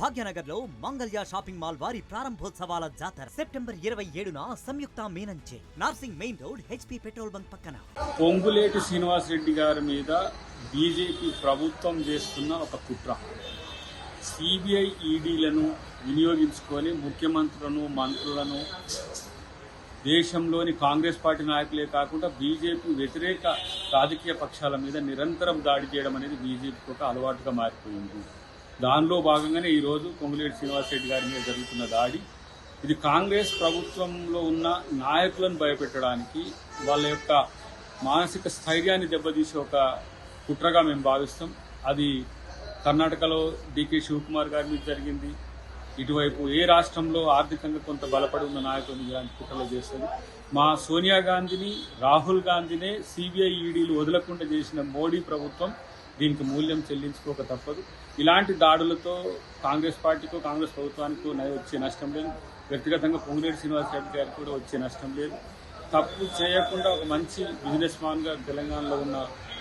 భాగ్యనగర్ లో Mangalya shopping mall వారి ప్రారంభోత్సవాల జాతర సెప్టెంబర్ 27న సంయుక్త మీనంచే Narsing main road HP petrol bunk పక్కన. పొంగులేటి శ్రీనివాస్ రెడ్డి గారి మీద బీజేపీ ప్రభుత్వం చేస్తున్న ఒక కుట్ర. సిబిఐ ఈడీలను వినియోగించుకొని ముఖ్యమంత్రులను మంత్రులను దేశంలోని కాంగ్రెస్ పార్టీ నాయకులే కాకుండా బీజేపీ వ్యతిరేక రాజకీయ పక్షాల మీద నిరంతరం దాడి చేయడం అనేది బీజేపీకి ఒక అలవాటుగా మారిపోయింది. దానిలో భాగంగానే ఈరోజు పొంగులేటి శ్రీనివాస్ రెడ్డి గారి మీద జరుగుతున్న దాడి ఇది కాంగ్రెస్ ప్రభుత్వంలో ఉన్న నాయకులను భయపెట్టడానికి, వాళ్ళ యొక్క మానసిక స్థైర్యాన్ని దెబ్బతీసే ఒక కుట్రగా మేము భావిస్తాం. అది కర్ణాటకలో డికే శివకుమార్ గారి మీద జరిగింది. ఇటువైపు ఏ రాష్ట్రంలో ఆర్థికంగా కొంత బలపడి ఉన్న నాయకులను ఇలాంటి కుట్రలు చేస్తుంది. మా సోనియా గాంధీని, రాహుల్ గాంధీనే సిబిఐ ఈడీలు వదలకుండా చేసిన మోడీ ప్రభుత్వం దీనికి మూల్యం చెల్లించుకోక తప్పదు. ఇలాంటి దాడులతో కాంగ్రెస్ పార్టీకో కాంగ్రెస్ ప్రభుత్వానికో వచ్చే నష్టం లేదు. వ్యక్తిగతంగా పొంగులేటి శ్రీనివాస్ రెడ్డి గారికి కూడా వచ్చే నష్టం లేదు. తప్పు చేయకుండా ఒక మంచి బిజినెస్ మ్యాన్గా తెలంగాణలో ఉన్న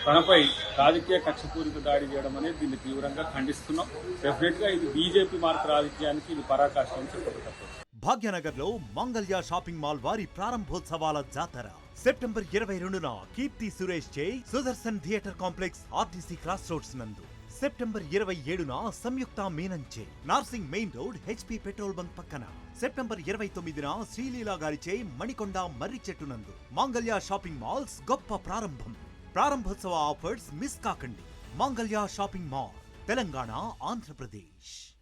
తనపై రాజకీయ కక్షపూరిత దాడి చేయడం అనేది దీన్ని తీవ్రంగా ఖండిస్తున్నాం. డెఫినెట్గా ఇది బీజేపీ మార్పు రాజకీయానికి ఇది పరాకాష్ట అని చెప్పక తప్పదు. భాగ్యనగర్ లో మంగళ్య షాపింగ్ మాల్ వారి ప్రారంభోత్సవాల జాతర సెప్టెంబర్ 22న కీర్తి సురేష్ చే Sudarshan theatre complex RTC cross roads నందు. సెప్టెంబర్ 27న సంయుక్త మీనంచే Narsing main road HP petrol bunk పక్కన. సెప్టెంబర్ 29న శ్రీలీలా గారిచే మణికొండ మర్రి చెట్టు నందు. మంగళ్య షాపింగ్ మాల్స్ గొప్ప ప్రారంభం. ప్రారంభోత్సవ ఆఫర్స్ మిస్ కాకండి. Mangalya shopping mall, Telangana, Andhra Pradesh.